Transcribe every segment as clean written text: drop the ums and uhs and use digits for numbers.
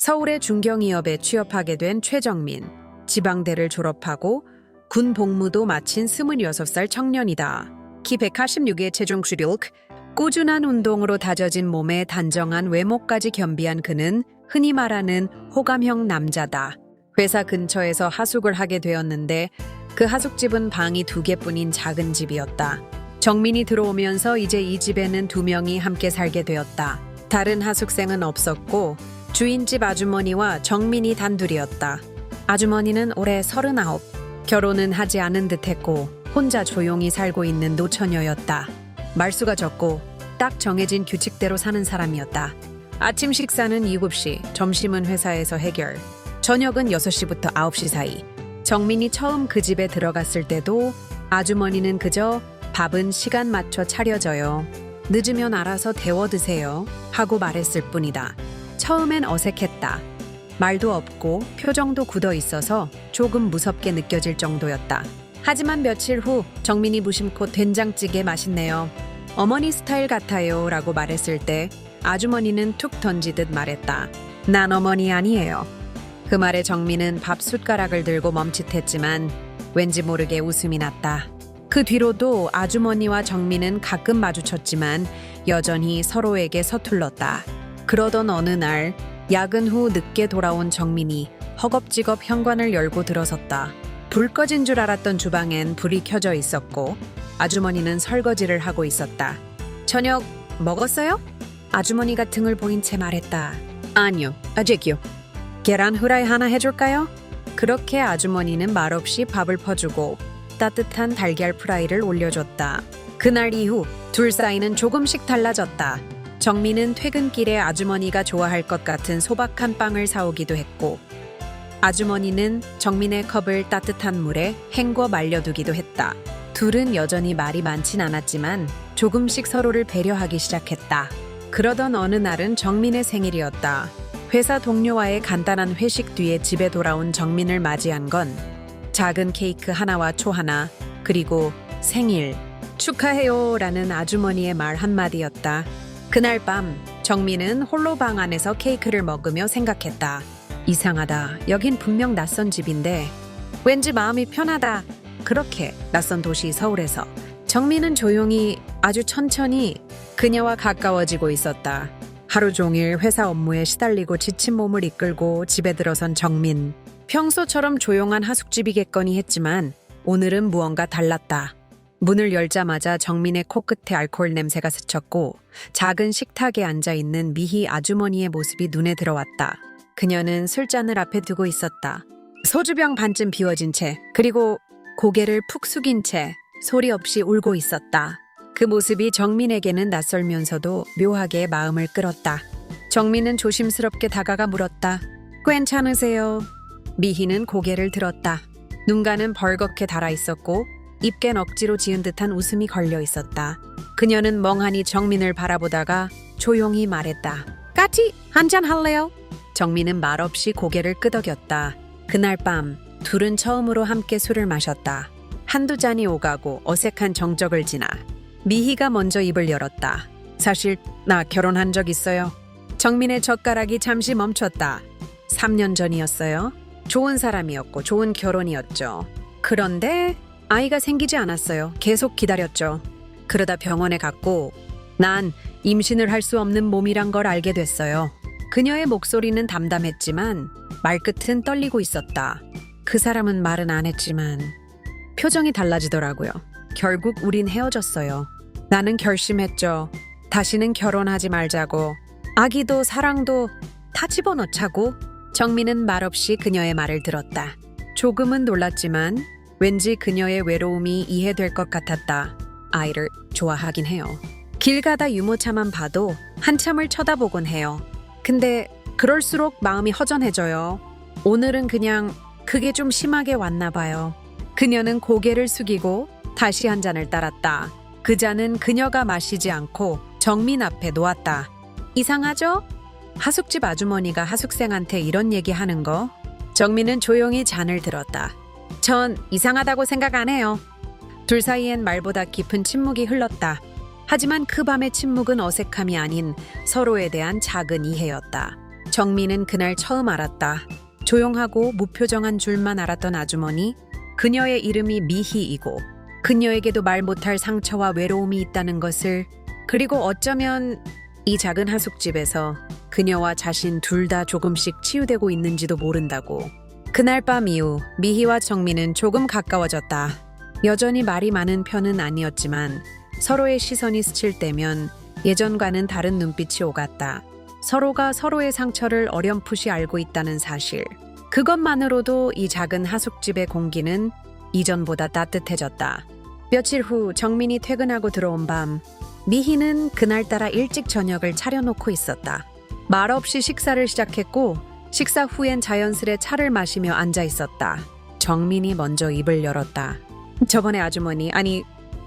서울의 중경이업에 취업하게 된 최정민. 지방대를 졸업하고 군 복무도 마친 26살 청년이다. 키 186의 체중 수력, 꾸준한 운동으로 다져진 몸에 단정한 외모까지 겸비한 그는 흔히 말하는 호감형 남자다. 회사 근처에서 하숙을 하게 되었는데 그 하숙집은 방이 2개뿐인 작은 집이었다. 정민이 들어오면서 이제 이 집에는 2명이 함께 살게 되었다. 다른 하숙생은 없었고 주인집 아주머니와 정민이 단둘이었다. 아주머니는 올해 39, 결혼은 하지 않은 듯했고 혼자 조용히 살고 있는 노처녀였다. 말수가 적고 딱 정해진 규칙대로 사는 사람이었다. 아침 식사는 7시, 점심은 회사에서 해결, 저녁은 6시부터 9시 사이. 정민이 처음 그 집에 들어갔을 때도 아주머니는 그저 밥은 시간 맞춰 차려져요. 늦으면 알아서 데워 드세요 하고 말했을 뿐이다. 처음엔 어색했다. 말도 없고 표정도 굳어 있어서 조금 무섭게 느껴질 정도였다. 하지만 며칠 후 정민이 무심코 된장찌개 맛있네요. 어머니 스타일 같아요 라고 말했을 때 아주머니는 툭 던지듯 말했다. 난 어머니 아니에요. 그 말에 정민은 밥 숟가락을 들고 멈칫했지만 왠지 모르게 웃음이 났다. 그 뒤로도 아주머니와 정민은 가끔 마주쳤지만 여전히 서로에게 서툴렀다. 그러던 어느 날 야근 후 늦게 돌아온 정민이 허겁지겁 현관을 열고 들어섰다. 불 꺼진 줄 알았던 주방엔 불이 켜져 있었고 아주머니는 설거지를 하고 있었다. 저녁 먹었어요? 아주머니가 등을 보인 채 말했다. 아니요, 아직요. 계란 후라이 하나 해줄까요? 그렇게 아주머니는 말없이 밥을 퍼주고 따뜻한 달걀 프라이를 올려줬다. 그날 이후 둘 사이는 조금씩 달라졌다. 정민은 퇴근길에 아주머니가 좋아할 것 같은 소박한 빵을 사오기도 했고 아주머니는 정민의 컵을 따뜻한 물에 헹궈 말려두기도 했다. 둘은 여전히 말이 많진 않았지만 조금씩 서로를 배려하기 시작했다. 그러던 어느 날은 정민의 생일이었다. 회사 동료와의 간단한 회식 뒤에 집에 돌아온 정민을 맞이한 건 작은 케이크 하나와 초 하나, 그리고 생일 축하해요 라는 아주머니의 말 한마디였다. 그날 밤 정민은 홀로 방 안에서 케이크를 먹으며 생각했다. 이상하다. 여긴 분명 낯선 집인데 왠지 마음이 편하다. 그렇게 낯선 도시 서울에서 정민은 조용히 아주 천천히 그녀와 가까워지고 있었다. 하루 종일 회사 업무에 시달리고 지친 몸을 이끌고 집에 들어선 정민. 평소처럼 조용한 하숙집이겠거니 했지만 오늘은 무언가 달랐다. 문을 열자마자 정민의 코끝에 알코올 냄새가 스쳤고 작은 식탁에 앉아있는 미희 아주머니의 모습이 눈에 들어왔다. 그녀는 술잔을 앞에 두고 있었다. 소주병 반쯤 비워진 채, 그리고 고개를 푹 숙인 채 소리 없이 울고 있었다. 그 모습이 정민에게는 낯설면서도 묘하게 마음을 끌었다. 정민은 조심스럽게 다가가 물었다. 괜찮으세요? 미희는 고개를 들었다. 눈가는 벌겋게 달아있었고 입겐 억지로 지은 듯한 웃음이 걸려 있었다. 그녀는 멍하니 정민을 바라보다가 조용히 말했다. 같이 한잔 할래요? 정민은 말없이 고개를 끄덕였다. 그날 밤 둘은 처음으로 함께 술을 마셨다. 한두 잔이 오가고 어색한 정적을 지나 미희가 먼저 입을 열었다. 사실 나 결혼한 적 있어요. 정민의 젓가락이 잠시 멈췄다. 3년 전이었어요. 좋은 사람이었고 좋은 결혼이었죠. 그런데 아이가 생기지 않았어요. 계속 기다렸죠. 그러다 병원에 갔고 난 임신을 할 수 없는 몸이란 걸 알게 됐어요. 그녀의 목소리는 담담했지만 말끝은 떨리고 있었다. 그 사람은 말은 안 했지만 표정이 달라지더라고요. 결국 우린 헤어졌어요. 나는 결심했죠. 다시는 결혼하지 말자고. 아기도 사랑도 다 집어넣자고. 정민은 말없이 그녀의 말을 들었다. 조금은 놀랐지만 왠지 그녀의 외로움이 이해될 것 같았다. 아이를 좋아하긴 해요. 길 가다 유모차만 봐도 한참을 쳐다보곤 해요. 근데 그럴수록 마음이 허전해져요. 오늘은 그냥 그게 좀 심하게 왔나 봐요. 그녀는 고개를 숙이고 다시 한 잔을 따랐다. 그 잔은 그녀가 마시지 않고 정민 앞에 놓았다. 이상하죠? 하숙집 아주머니가 하숙생한테 이런 얘기하는 거? 정민은 조용히 잔을 들었다. 전 이상하다고 생각 안 해요. 둘 사이엔 말보다 깊은 침묵이 흘렀다. 하지만 그 밤의 침묵은 어색함이 아닌 서로에 대한 작은 이해였다. 정민은 그날 처음 알았다. 조용하고 무표정한 줄만 알았던 아주머니, 그녀의 이름이 미희이고 그녀에게도 말 못할 상처와 외로움이 있다는 것을, 그리고 어쩌면 이 작은 하숙집에서 그녀와 자신 둘 다 조금씩 치유되고 있는지도 모른다고. 그날 밤 이후 미희와 정민은 조금 가까워졌다. 여전히 말이 많은 편은 아니었지만 서로의 시선이 스칠 때면 예전과는 다른 눈빛이 오갔다. 서로가 서로의 상처를 어렴풋이 알고 있다는 사실. 그것만으로도 이 작은 하숙집의 공기는 이전보다 따뜻해졌다. 며칠 후 정민이 퇴근하고 들어온 밤, 미희는 그날따라 일찍 저녁을 차려놓고 있었다. 말없이 식사를 시작했고 식사 후엔 자연스레 차를 마시며 앉아 있었다. 정민이 먼저 입을 열었다. 저번에 아주머니, 아니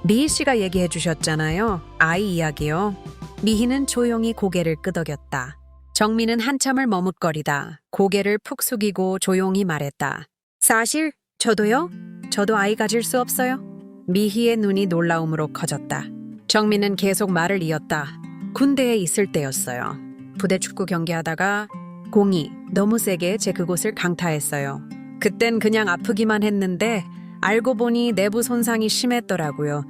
미희 씨가 얘기해 주셨잖아요. 아이 이야기요. 미희는 조용히 고개를 끄덕였다. 정민은 한참을 머뭇거리다 고개를 푹 숙이고 조용히 말했다. 사실 저도요? 저도 아이 가질 수 없어요. 미희의 눈이 놀라움으로 커졌다. 정민은 계속 말을 이었다. 군대에 있을 때였어요. 부대 축구 경기하다가 공이 너무 세게 제 그곳을 강타했어요. 그땐 그냥 아프기만 했는데 알고 보니 내부 손상이 심했더라고요.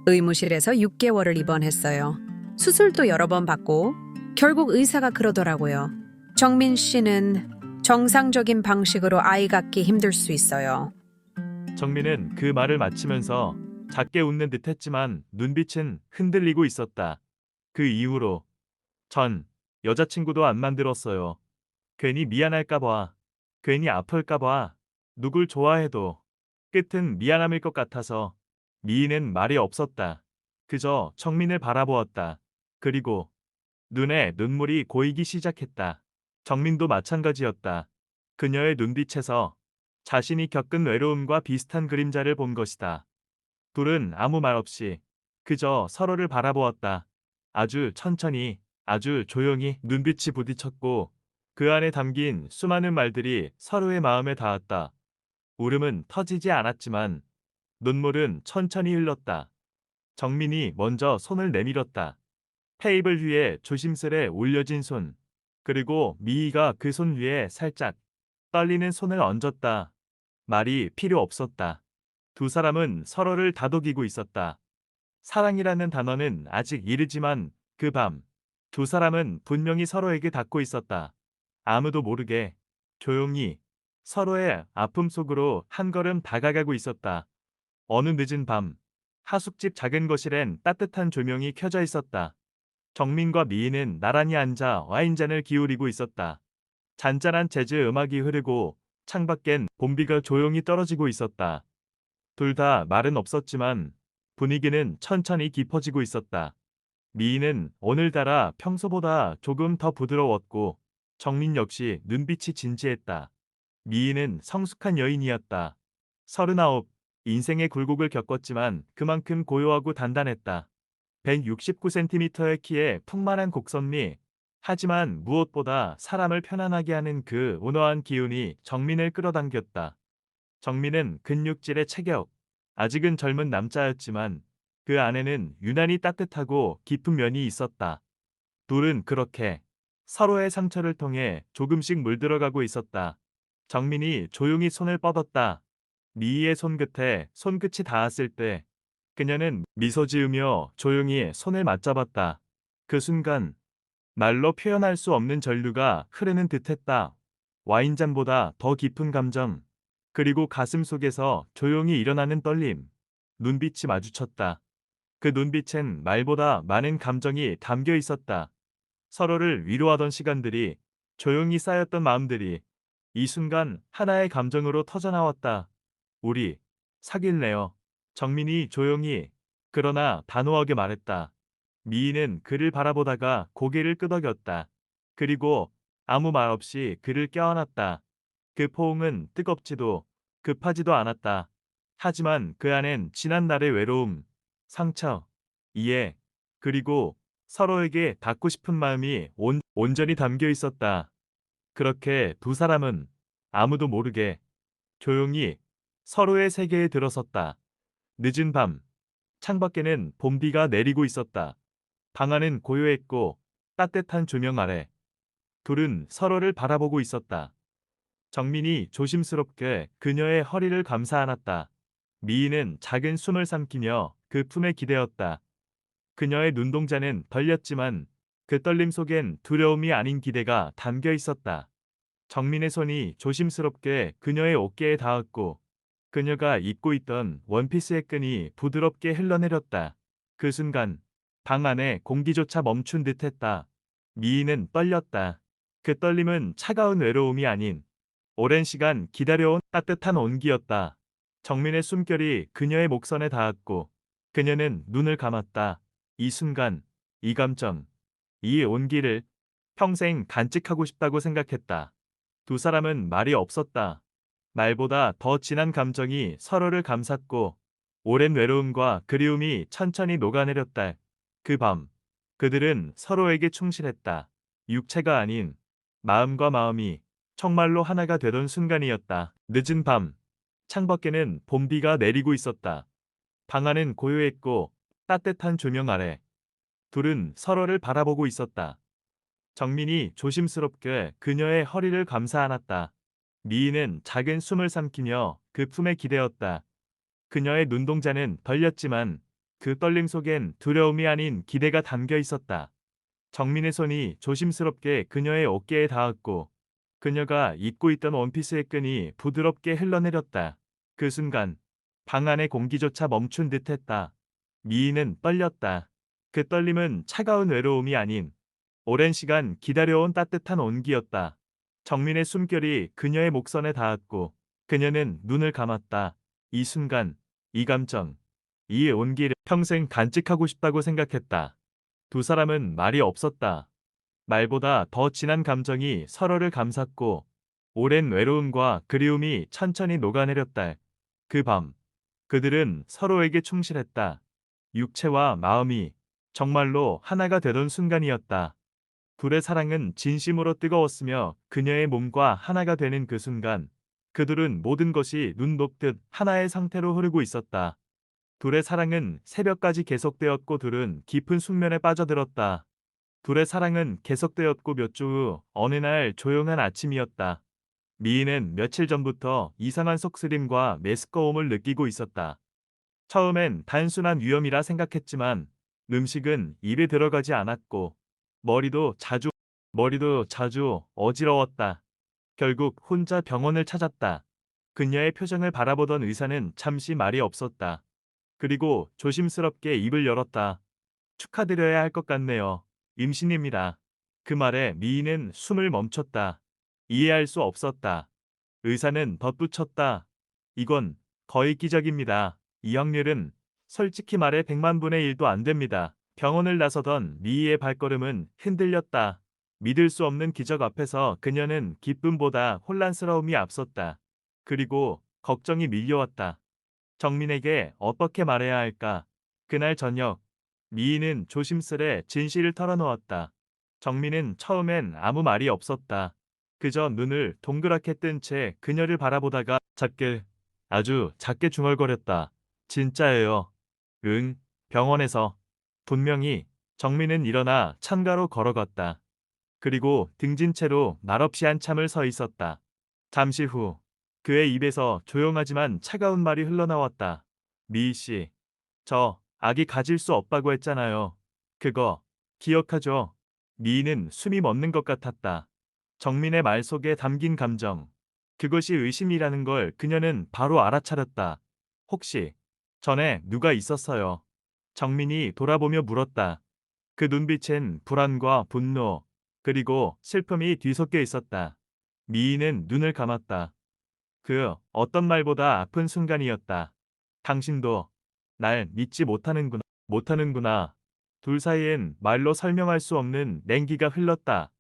의무실에서 6개월을 입원했어요. 수술도 여러 번 받고 결국 의사가 그러더라고요. 정민 씨는 정상적인 방식으로 아이 갖기 힘들 수 있어요. 정민은 그 말을 마치면서 작게 웃는 듯했지만 눈빛은 흔들리고 있었다. 그 이후로 전 여자친구도 안 만들었어요. 괜히 미안할까봐, 괜히 아플까봐, 누굴 좋아해도 끝은 미안함일 것 같아서. 미희는 말이 없었다. 그저 정민을 바라보았다. 그리고 눈에 눈물이 고이기 시작했다. 정민도 마찬가지였다. 그녀의 눈빛에서 자신이 겪은 외로움과 비슷한 그림자를 본 것이다. 둘은 아무 말 없이 그저 서로를 바라보았다. 아주 천천히, 아주 조용히 눈빛이 부딪혔고 그 안에 담긴 수많은 말들이 서로의 마음에 닿았다. 울음은 터지지 않았지만 눈물은 천천히 흘렀다. 정민이 먼저 손을 내밀었다. 테이블 위에 조심스레 올려진 손, 그리고 미희가 그 손 위에 살짝 떨리는 손을 얹었다. 말이 필요 없었다. 두 사람은 서로를 다독이고 있었다. 사랑이라는 단어는 아직 이르지만 그 밤, 두 사람은 분명히 서로에게 닿고 있었다. 아무도 모르게, 조용히, 서로의 아픔 속으로 한 걸음 다가가고 있었다. 어느 늦은 밤, 하숙집 작은 거실엔 따뜻한 조명이 켜져 있었다. 정민과 미희는 나란히 앉아 와인잔을 기울이고 있었다. 잔잔한 재즈 음악이 흐르고 창밖엔 봄비가 조용히 떨어지고 있었다. 둘 다 말은 없었지만 분위기는 천천히 깊어지고 있었다. 미희는 오늘따라 평소보다 조금 더 부드러웠고 정민 역시 눈빛이 진지했다. 미희는 성숙한 여인이었다. 39, 인생의 굴곡을 겪었지만 그만큼 고요하고 단단했다. 169cm의 키에 풍만한 곡선미, 하지만 무엇보다 사람을 편안하게 하는 그 온화한 기운이 정민을 끌어당겼다. 정민은 근육질의 체격, 아직은 젊은 남자였지만 그 안에는 유난히 따뜻하고 깊은 면이 있었다. 둘은 그렇게 서로의 상처를 통해 조금씩 물들어가고 있었다. 정민이 조용히 손을 뻗었다. 미희의 손끝에 손끝이 닿았을 때 그녀는 미소 지으며 조용히 손을 맞잡았다. 그 순간 말로 표현할 수 없는 전류가 흐르는 듯했다. 와인잔보다 더 깊은 감정, 그리고 가슴 속에서 조용히 일어나는 떨림. 눈빛이 마주쳤다. 그 눈빛엔 말보다 많은 감정이 담겨 있었다. 서로를 위로하던 시간들이, 조용히 쌓였던 마음들이 이 순간 하나의 감정으로 터져나왔다. 우리 사귈래요. 정민이 조용히 그러나 단호하게 말했다. 미희는 그를 바라보다가 고개를 끄덕였다. 그리고 아무 말 없이 그를 껴안았다. 그 포옹은 뜨겁지도 급하지도 않았다. 하지만 그 안엔 지난 날의 외로움, 상처, 이해, 그리고 서로에게 닿고 싶은 마음이 온전히 담겨 있었다. 그렇게 두 사람은 아무도 모르게 조용히 서로의 세계에 들어섰다. 늦은 밤, 창밖에는 봄비가 내리고 있었다. 방 안은 고요했고 따뜻한 조명 아래 둘은 서로를 바라보고 있었다. 정민이 조심스럽게 그녀의 허리를 감싸 안았다. 미희는 작은 숨을 삼키며 그 품에 기대었다. 그녀의 눈동자는 떨렸지만 그 떨림 속엔 두려움이 아닌 기대가 담겨 있었다. 정민의 손이 조심스럽게 그녀의 어깨에 닿았고 그녀가 입고 있던 원피스의 끈이 부드럽게 흘러내렸다. 그 순간 방 안에 공기조차 멈춘 듯했다. 미희는 떨렸다. 그 떨림은 차가운 외로움이 아닌 오랜 시간 기다려온 따뜻한 온기였다. 정민의 숨결이 그녀의 목선에 닿았고 그녀는 눈을 감았다. 이 순간, 이 감정, 이 온기를 평생 간직하고 싶다고 생각했다. 두 사람은 말이 없었다. 말보다 더 진한 감정이 서로를 감쌌고 오랜 외로움과 그리움이 천천히 녹아내렸다. 그 밤, 그들은 서로에게 충실했다. 육체가 아닌 마음과 마음이 정말로 하나가 되던 순간이었다. 늦은 밤, 창밖에는 봄비가 내리고 있었다. 방 안은 고요했고 따뜻한 조명 아래 둘은 서로를 바라보고 있었다. 정민이 조심스럽게 그녀의 허리를 감싸 안았다. 미희는 작은 숨을 삼키며 그 품에 기대었다. 그녀의 눈동자는 떨렸지만 그 떨림 속엔 두려움이 아닌 기대가 담겨 있었다. 정민의 손이 조심스럽게 그녀의 어깨에 닿았고 그녀가 입고 있던 원피스의 끈이 부드럽게 흘러내렸다. 그 순간 방 안의 공기조차 멈춘 듯했다. 미희는 떨렸다. 그 떨림은 차가운 외로움이 아닌 오랜 시간 기다려온 따뜻한 온기였다. 정민의 숨결이 그녀의 목선에 닿았고 그녀는 눈을 감았다. 이 순간, 이 감정, 이 온기를 평생 간직하고 싶다고 생각했다. 두 사람은 말이 없었다. 말보다 더 진한 감정이 서로를 감쌌고 오랜 외로움과 그리움이 천천히 녹아내렸다. 그 밤, 그들은 서로에게 충실했다. 육체와 마음이 정말로 하나가 되던 순간이었다. 둘의 사랑은 진심으로 뜨거웠으며 그녀의 몸과 하나가 되는 그 순간 그들은 모든 것이 눈 녹듯 하나의 상태로 흐르고 있었다. 둘의 사랑은 새벽까지 계속되었고 둘은 깊은 숙면에 빠져들었다. 둘의 사랑은 계속되었고 몇 주 후 어느 날 조용한 아침이었다. 미희는 며칠 전부터 이상한 속쓰림과 메스꺼움을 느끼고 있었다. 처음엔 단순한 위험이라 생각했지만 음식은 입에 들어가지 않았고 머리도 자주 머리도 자주 어지러웠다. 결국 혼자 병원을 찾았다. 그녀의 표정을 바라보던 의사는 잠시 말이 없었다. 그리고 조심스럽게 입을 열었다. 축하드려야 할 것 같네요. 임신입니다. 그 말에 미희는 숨을 멈췄다. 이해할 수 없었다. 의사는 덧붙였다. 이건 거의 기적입니다. 이 확률은 솔직히 말해 100만 분의 1도 안 됩니다. 병원을 나서던 미희의 발걸음은 흔들렸다. 믿을 수 없는 기적 앞에서 그녀는 기쁨보다 혼란스러움이 앞섰다. 그리고 걱정이 밀려왔다. 정민에게 어떻게 말해야 할까? 그날 저녁, 미희는 조심스레 진실을 털어놓았다. 정민은 처음엔 아무 말이 없었다. 그저 눈을 동그랗게 뜬 채 그녀를 바라보다가 작게, 아주 작게 중얼거렸다. 진짜예요. 응, 병원에서. 분명히 정민은 일어나 창가로 걸어갔다. 그리고 등진 채로 말없이 한참을 서 있었다. 잠시 후 그의 입에서 조용하지만 차가운 말이 흘러나왔다. 미희 씨, 저 아기 가질 수 없다고 했잖아요. 그거 기억하죠? 미희는 숨이 멎는 것 같았다. 정민의 말 속에 담긴 감정. 그것이 의심이라는 걸 그녀는 바로 알아차렸다. 혹시 전에 누가 있었어요? 정민이 돌아보며 물었다. 그 눈빛엔 불안과 분노, 그리고 슬픔이 뒤섞여 있었다. 미희는 눈을 감았다. 그 어떤 말보다 아픈 순간이었다. 당신도 날 믿지 못하는구나. 둘 사이엔 말로 설명할 수 없는 냉기가 흘렀다.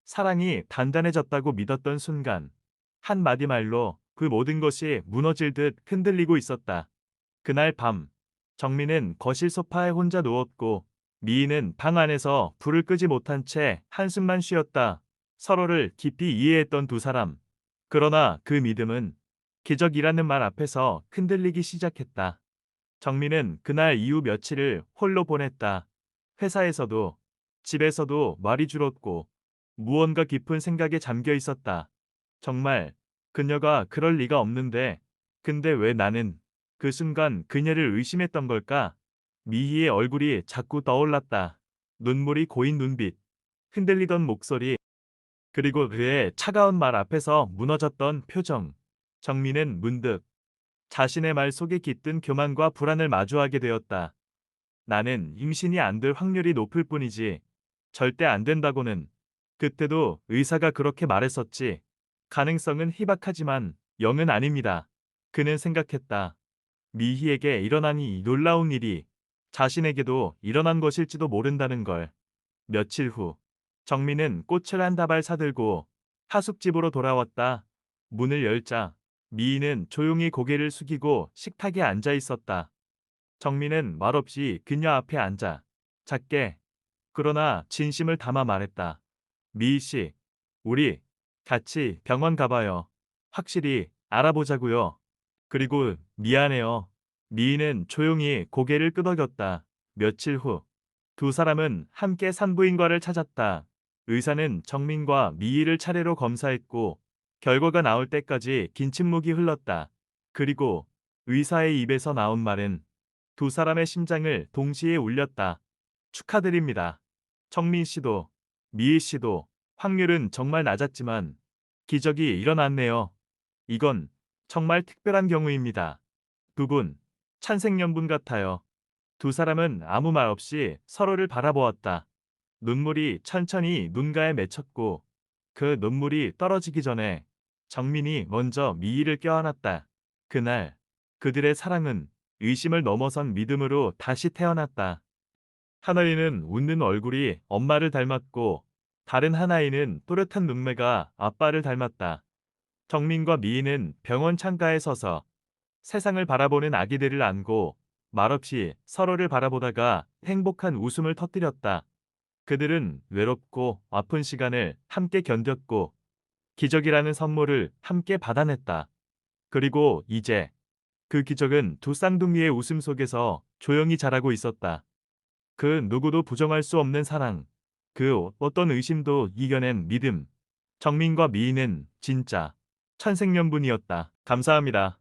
사랑이 단단해졌다고 믿었던 순간, 한 마디 말로 그 모든 것이 무너질 듯 흔들리고 있었다. 그날 밤, 정민은 거실 소파에 혼자 누웠고, 미희는 방 안에서 불을 끄지 못한 채 한숨만 쉬었다. 서로를 깊이 이해했던 두 사람. 그러나 그 믿음은 기적이라는 말 앞에서 흔들리기 시작했다. 정민은 그날 이후 며칠을 홀로 보냈다. 회사에서도 집에서도 말이 줄었고 무언가 깊은 생각에 잠겨 있었다. 정말 그녀가 그럴 리가 없는데, 근데 왜 나는 그 순간 그녀를 의심했던 걸까? 미희의 얼굴이 자꾸 떠올랐다. 눈물이 고인 눈빛, 흔들리던 목소리, 그리고 그의 차가운 말 앞에서 무너졌던 표정. 정민은 문득 자신의 말 속에 깃든 교만과 불안을 마주하게 되었다. 나는 임신이 안 될 확률이 높을 뿐이지 절대 안 된다고는. 그때도 의사가 그렇게 말했었지. 가능성은 희박하지만 0은 아닙니다. 그는 생각했다. 미희에게 일어난 이 놀라운 일이 자신에게도 일어난 것일지도 모른다는 걸. 며칠 후 정민은 꽃을 한 다발 사들고 하숙집으로 돌아왔다. 문을 열자 미희는 조용히 고개를 숙이고 식탁에 앉아 있었다. 정민은 말없이 그녀 앞에 앉아 작게 그러나 진심을 담아 말했다. 미희 씨, 우리 같이 병원 가봐요. 확실히 알아보자고요. 그리고 미안해요. 미희는 조용히 고개를 끄덕였다. 며칠 후 두 사람은 함께 산부인과를 찾았다. 의사는 정민과 미희를 차례로 검사했고 결과가 나올 때까지 긴 침묵이 흘렀다. 그리고 의사의 입에서 나온 말은 두 사람의 심장을 동시에 울렸다. 축하드립니다. 정민 씨도 미희 씨도 확률은 정말 낮았지만 기적이 일어났네요. 이건 정말 특별한 경우입니다. 두 분 찬생연분 같아요. 두 사람은 아무 말 없이 서로를 바라보았다. 눈물이 천천히 눈가에 맺혔고 그 눈물이 떨어지기 전에 정민이 먼저 미희를 껴안았다. 그날 그들의 사랑은 의심을 넘어선 믿음으로 다시 태어났다. 하나이는 웃는 얼굴이 엄마를 닮았고 다른 하나이는 또렷한 눈매가 아빠를 닮았다. 정민과 미희는 병원 창가에 서서 세상을 바라보는 아기들을 안고 말없이 서로를 바라보다가 행복한 웃음을 터뜨렸다. 그들은 외롭고 아픈 시간을 함께 견뎠고 기적이라는 선물을 함께 받아냈다. 그리고 이제 그 기적은 두 쌍둥이의 웃음 속에서 조용히 자라고 있었다. 그 누구도 부정할 수 없는 사랑, 그 어떤 의심도 이겨낸 믿음. 정민과 미희는 진짜 천생연분이었다. 감사합니다.